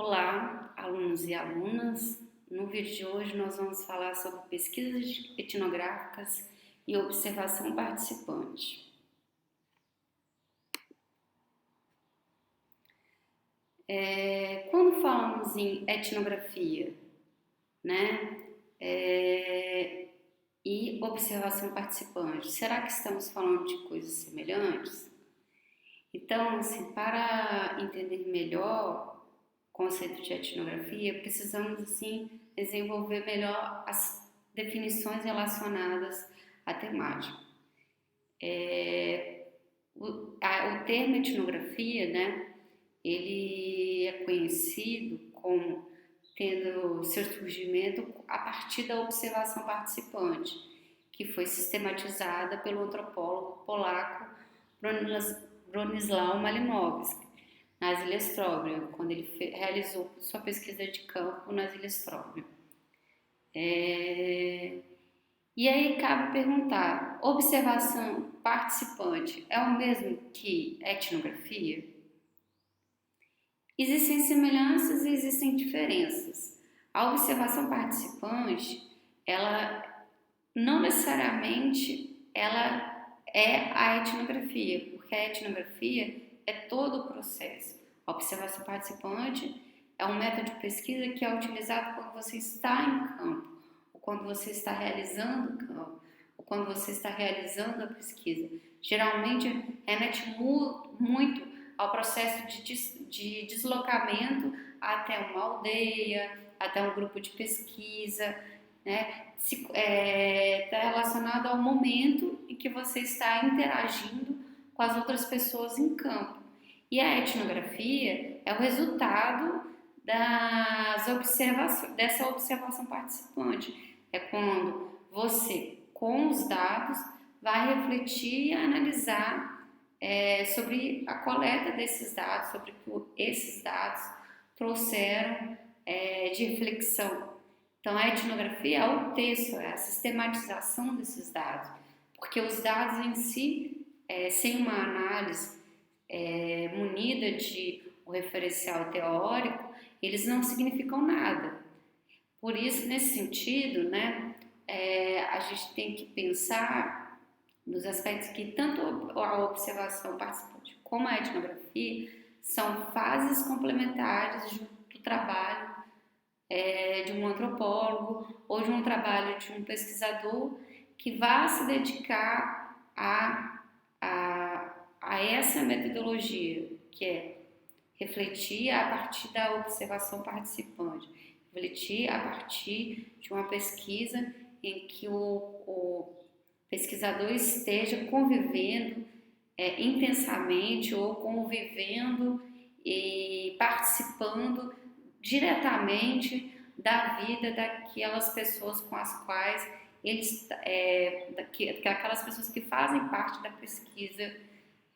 Olá, alunos e alunas. No vídeo de hoje nós vamos falar sobre pesquisas etnográficas e observação participante. Quando falamos em etnografia, né, e observação participante, será que estamos falando de coisas semelhantes? Então, assim, para entender melhor o conceito de etnografia, precisamos, assim, desenvolver melhor as definições relacionadas à temática. O termo etnografia, né, ele é conhecido como tendo seu surgimento a partir da observação participante, que foi sistematizada pelo antropólogo polaco Bronisław Malinowski, nas Ilhas Trobriand, quando ele realizou sua pesquisa de campo nas Ilhas Trobriand. E aí cabe perguntar, observação participante é o mesmo que etnografia? Existem semelhanças e existem diferenças. A observação participante, ela não necessariamente ela é a etnografia, porque a etnografia é todo o processo. A observação participante é um método de pesquisa que é utilizado quando você está em campo, ou quando você está realizando o campo, ou quando você está realizando a pesquisa. Geralmente remete muito ao processo de deslocamento até uma aldeia, até um grupo de pesquisa, né? Está relacionado ao momento em que você está interagindo com as outras pessoas em campo. E a etnografia é o resultado dessa observação participante. É quando você, com os dados, vai refletir e analisar sobre a coleta desses dados, sobre o que esses dados trouxeram de reflexão. Então, a etnografia é o texto, é a sistematização desses dados, porque os dados em si, sem uma análise munida de um referencial teórico, eles não significam nada. Por isso, nesse sentido, né, a gente tem que pensar nos aspectos que tanto a observação participante como a etnografia são fases complementares do trabalho de um antropólogo ou de um trabalho de um pesquisador que vá se dedicar a essa metodologia, que é refletir a partir da observação participante, refletir a partir de uma pesquisa em que o pesquisador esteja convivendo intensamente ou convivendo e participando diretamente da vida daquelas pessoas com as quais aquelas pessoas que fazem parte da pesquisa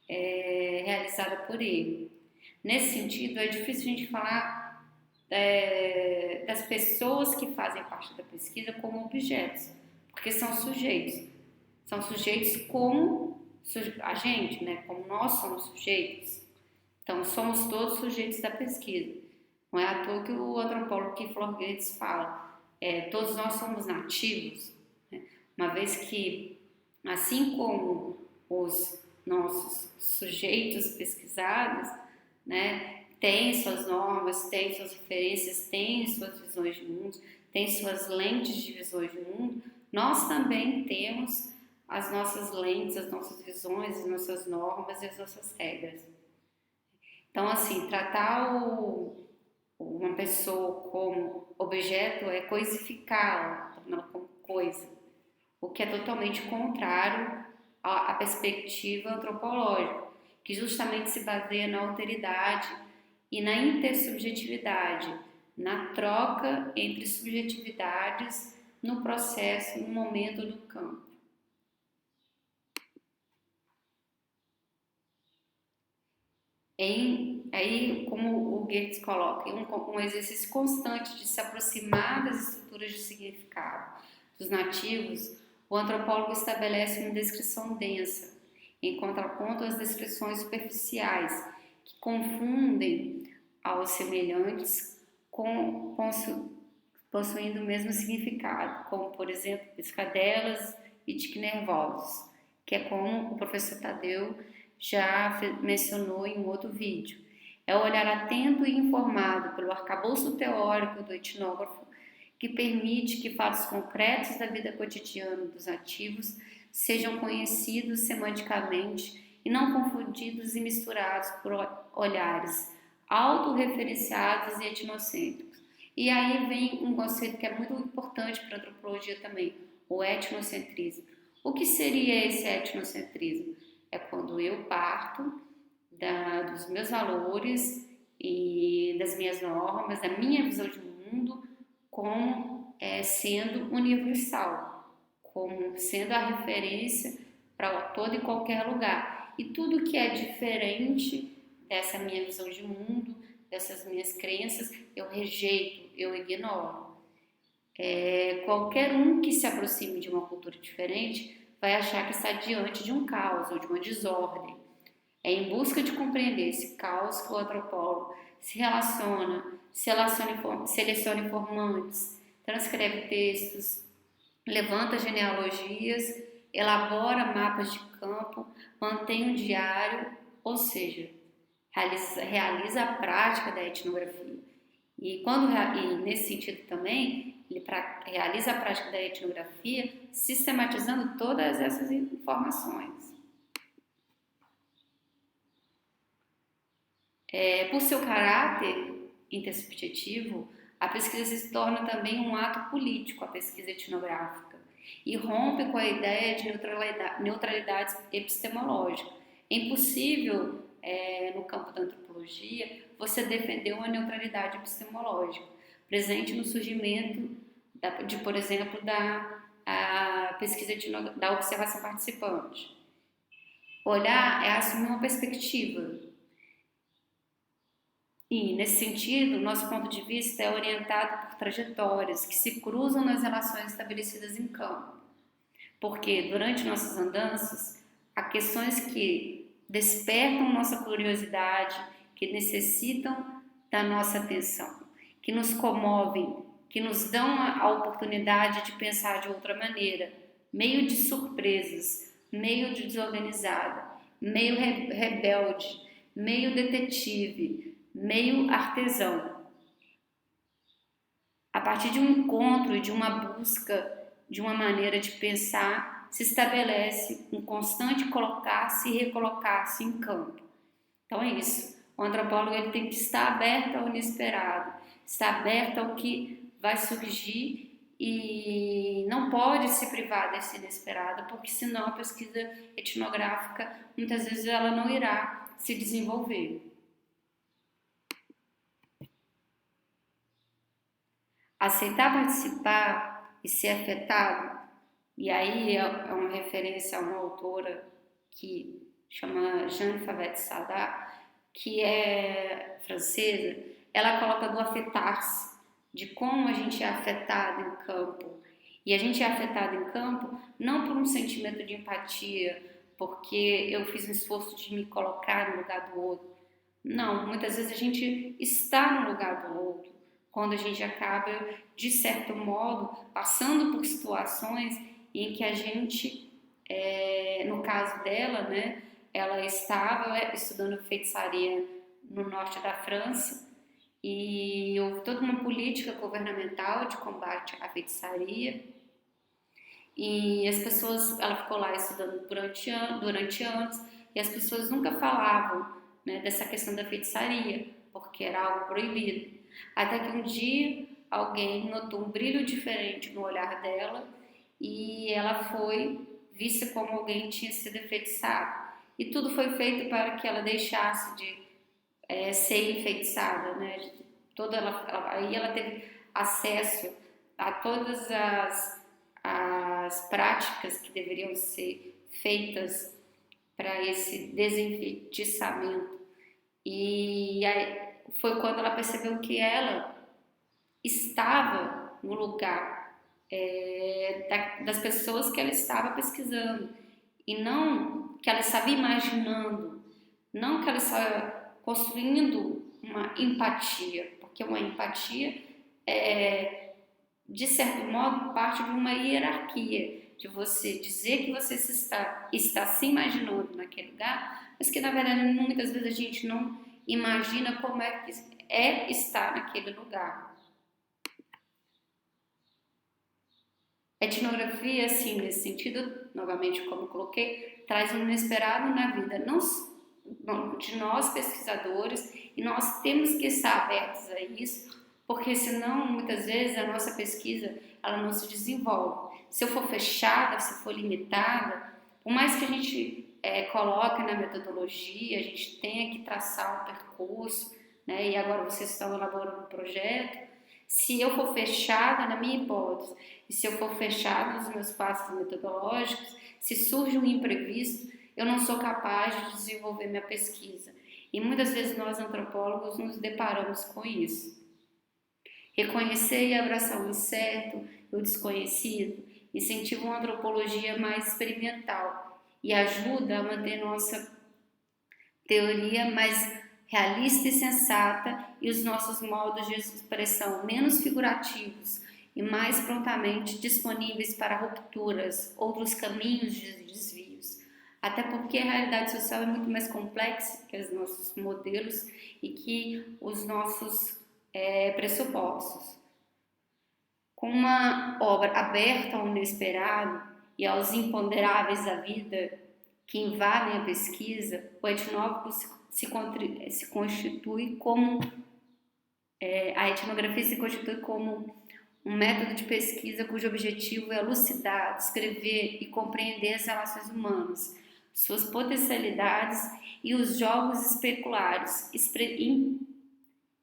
realizada por ele. Nesse sentido, é difícil a gente falar das pessoas que fazem parte da pesquisa como objetos, porque são sujeitos como a gente, né? Como nós somos sujeitos. Então, somos todos sujeitos da pesquisa. Não é à toa que o antropólogo Kiefer Gates fala, todos nós somos nativos, né? Uma vez que, assim como os nossos sujeitos pesquisados, né, têm suas normas, têm suas referências, têm suas visões de mundo, têm suas lentes de visões de mundo, nós também temos as nossas lentes, as nossas visões, as nossas normas e as nossas regras. Então, assim, tratar uma pessoa como objeto é coisificá-la, torná-la como coisa, o que é totalmente contrário à perspectiva antropológica, que justamente se baseia na alteridade e na intersubjetividade, na troca entre subjetividades no processo, no momento do campo. Aí, como o Goethe coloca, um exercício constante de se aproximar das estruturas de significado dos nativos, o antropólogo estabelece uma descrição densa, em contraponto às descrições superficiais, que confundem aos semelhantes possuindo o mesmo significado, como, por exemplo, piscadelas e tique nervosos, que é como o professor Tadeu já mencionou em um outro vídeo. É o olhar atento e informado pelo arcabouço teórico do etnógrafo que permite que fatos concretos da vida cotidiana dos nativos sejam conhecidos semanticamente e não confundidos e misturados por olhares autorreferenciados e etnocêntricos. E aí vem um conceito que é muito importante para a antropologia também, o etnocentrismo. O que seria esse etnocentrismo? É quando eu parto dos meus valores e das minhas normas, da minha visão de mundo, como sendo universal, como sendo a referência para todo e qualquer lugar. E tudo que é diferente dessa minha visão de mundo, dessas minhas crenças, eu rejeito, eu ignoro. Qualquer um que se aproxime de uma cultura diferente vai achar que está diante de um caos ou de uma desordem. É em busca de compreender esse caos que o antropólogo se relaciona, seleciona informantes, transcreve textos, levanta genealogias, elabora mapas de campo, mantém um diário, ou seja, realiza a prática da etnografia. E nesse sentido também, ele realiza a prática da etnografia sistematizando todas essas informações. Por seu caráter intersubjetivo, a pesquisa se torna também um ato político, a pesquisa etnográfica, e rompe com a ideia de neutralidade epistemológica. É impossível, no campo da antropologia, você defender uma neutralidade epistemológica, presente no surgimento, por exemplo, da pesquisa da observação participante. Olhar é assumir uma perspectiva. E, nesse sentido, nosso ponto de vista é orientado por trajetórias que se cruzam nas relações estabelecidas em campo. Porque, durante nossas andanças, há questões que despertam nossa curiosidade, que necessitam da nossa atenção, que nos comovem, que nos dão a oportunidade de pensar de outra maneira, meio de surpresas, meio de desorganizada, meio rebelde, meio detetive, meio artesão. A partir de um encontro e de uma busca de uma maneira de pensar, se estabelece um constante colocar-se e recolocar-se em campo. Então é isso. O antropólogo ele tem que estar aberto ao inesperado, estar aberto ao que vai surgir e não pode se privar desse inesperado, porque senão a pesquisa etnográfica muitas vezes ela não irá se desenvolver. Aceitar participar e ser afetado, e aí é uma referência a uma autora que chama Jeanne Favette-Sadar, que é francesa, ela coloca do afetar-se, de como a gente é afetado em campo. E a gente é afetado em campo não por um sentimento de empatia, porque eu fiz um esforço de me colocar no lugar do outro. Não, muitas vezes a gente está no lugar do outro, quando a gente acaba, de certo modo, passando por situações em que a gente, no caso dela, né, ela estava estudando feitiçaria no norte da França e houve toda uma política governamental de combate à feitiçaria e as pessoas, ela ficou lá estudando durante anos e as pessoas nunca falavam, né, dessa questão da feitiçaria, porque era algo proibido. Até que um dia alguém notou um brilho diferente no olhar dela e ela foi vista como alguém que tinha sido enfeitiçado. E tudo foi feito para que ela deixasse de ser enfeitiçada, né? Aí ela teve acesso a todas as práticas que deveriam ser feitas para esse desenfeitiçamento. E aí foi quando ela percebeu que ela estava no lugar das pessoas que ela estava pesquisando e não que ela estava imaginando, não que ela estava construindo uma empatia, porque uma empatia de certo modo, parte de uma hierarquia, de você dizer que você está se imaginando naquele lugar, mas que na verdade muitas vezes a gente não imagina como é que é estar naquele lugar. Etnografia, assim, nesse sentido, novamente, como coloquei, traz um inesperado na vida, não de nós pesquisadores, e nós temos que estar abertos a isso, porque senão, muitas vezes, a nossa pesquisa ela não se desenvolve. Se eu for fechada, se for limitada, por mais que a gente coloque na metodologia, a gente tenha que traçar um percurso, né, e agora vocês estão elaborando um projeto, se eu for fechada na minha hipótese, e se eu for fechada nos meus passos metodológicos, se surge um imprevisto, eu não sou capaz de desenvolver minha pesquisa. E muitas vezes nós, antropólogos, nos deparamos com isso. Reconhecer e abraçar o incerto e o desconhecido incentiva uma antropologia mais experimental e ajuda a manter nossa teoria mais realista e sensata e os nossos modos de expressão menos figurativos e mais prontamente disponíveis para rupturas, outros caminhos de desvios. Até porque a realidade social é muito mais complexa que os nossos modelos e que os nossos pressupostos. Com uma obra aberta ao inesperado e aos imponderáveis da vida que invadem a pesquisa, o etnógrafo se constitui como a etnografia se constitui como um método de pesquisa cujo objetivo é elucidar, descrever e compreender as relações humanas, suas potencialidades e os jogos especulares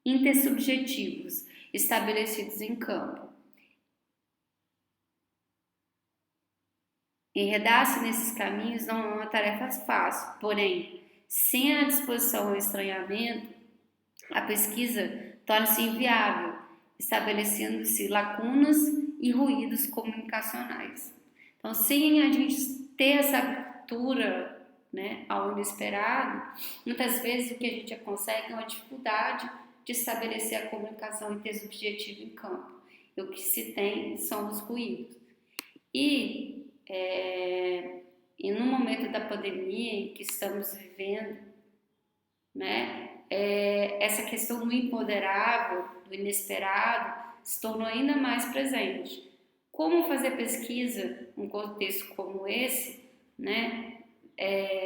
intersubjetivos estabelecidos em campo. Enredar-se nesses caminhos não é uma tarefa fácil, porém, sem a disposição ao estranhamento, a pesquisa torna-se inviável, estabelecendo-se lacunas e ruídos comunicacionais. Então, sem a gente ter essa abertura, né, ao inesperado, muitas vezes o que a gente consegue é uma dificuldade de estabelecer a comunicação intersubjetiva em campo. E o que se tem são os ruídos. E no momento da pandemia em que estamos vivendo, né, essa questão do imponderável, do inesperado, se tornou ainda mais presente. Como fazer pesquisa num contexto como esse, né,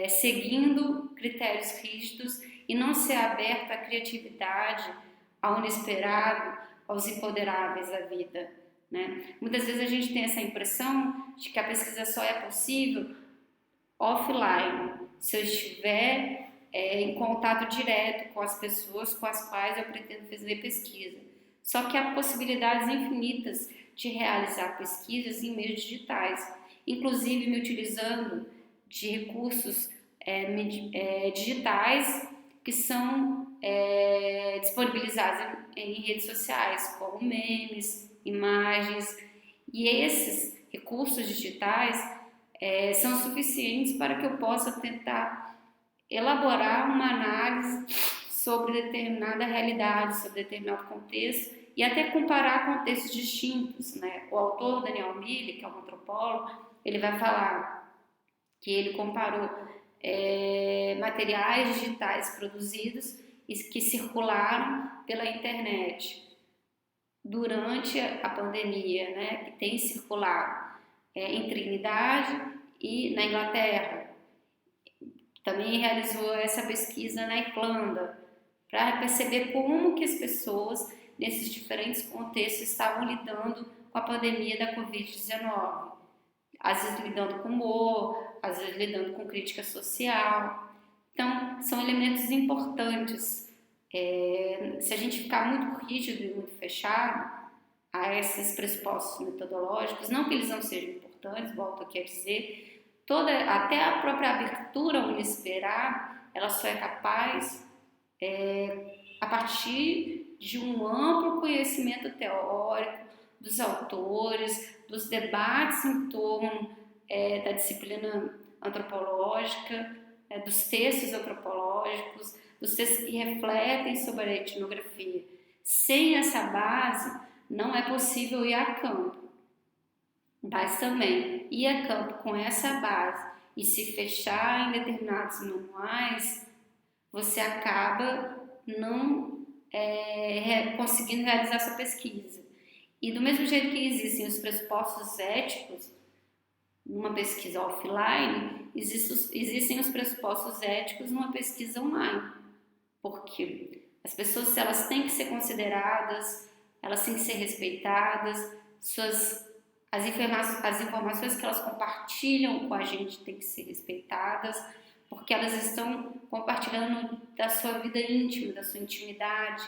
seguindo critérios rígidos e não ser aberto à criatividade, ao inesperado, aos imponderáveis da vida, né? Muitas vezes a gente tem essa impressão de que a pesquisa só é possível offline, se eu estiver em contato direto com as pessoas com as quais eu pretendo fazer pesquisa. Só que há possibilidades infinitas de realizar pesquisas em meios digitais, inclusive me utilizando de recursos digitais que são disponibilizados em redes sociais, como memes, imagens, e esses recursos digitais são suficientes para que eu possa tentar elaborar uma análise sobre determinada realidade, sobre determinado contexto e até comparar contextos distintos, né? O autor Daniel Mille, que é um antropólogo, ele vai falar que ele comparou materiais digitais produzidos e que circularam pela internet durante a pandemia, né? Que tem circulado em Trinidade e na Inglaterra. Também realizou essa pesquisa na Irlanda, para perceber como que as pessoas, nesses diferentes contextos, estavam lidando com a pandemia da Covid-19. Às vezes lidando com humor, às vezes lidando com crítica social. Então, são elementos importantes. Se a gente ficar muito rígido e muito fechado a esses pressupostos metodológicos, não que eles não sejam importantes, volto aqui a dizer, até a própria abertura ao inesperado, ela só é capaz a partir de um amplo conhecimento teórico dos autores, dos debates em torno da disciplina antropológica, dos textos antropológicos, dos textos que refletem sobre a etnografia. Sem essa base, não é possível ir a campo. Mas também ir a campo com essa base e se fechar em determinados manuais, você acaba não conseguindo realizar essa pesquisa. E do mesmo jeito que existem os pressupostos éticos, numa pesquisa offline, existem os pressupostos éticos numa pesquisa online. Porque as pessoas, elas têm que ser consideradas, elas têm que ser respeitadas, as informações que elas compartilham com a gente têm que ser respeitadas, porque elas estão compartilhando da sua vida íntima, da sua intimidade,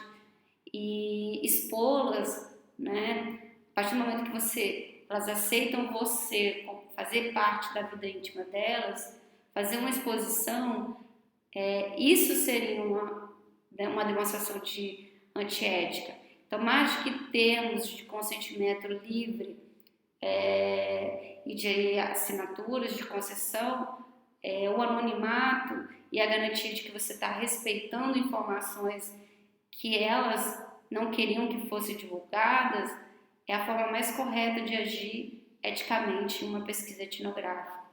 e expô-las, né? A partir do momento que elas aceitam você fazer parte da vida íntima delas, fazer uma exposição, isso seria uma demonstração de antiética. Então, mais do que termos de consentimento livre e de assinaturas de concessão, o anonimato e a garantia de que você está respeitando informações que elas não queriam que fossem divulgadas, é a forma mais correta de agir eticamente em uma pesquisa etnográfica.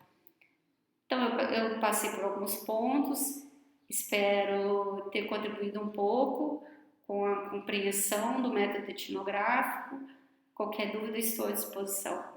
Então, eu passei por alguns pontos, espero ter contribuído um pouco com a compreensão do método etnográfico. Qualquer dúvida, estou à disposição.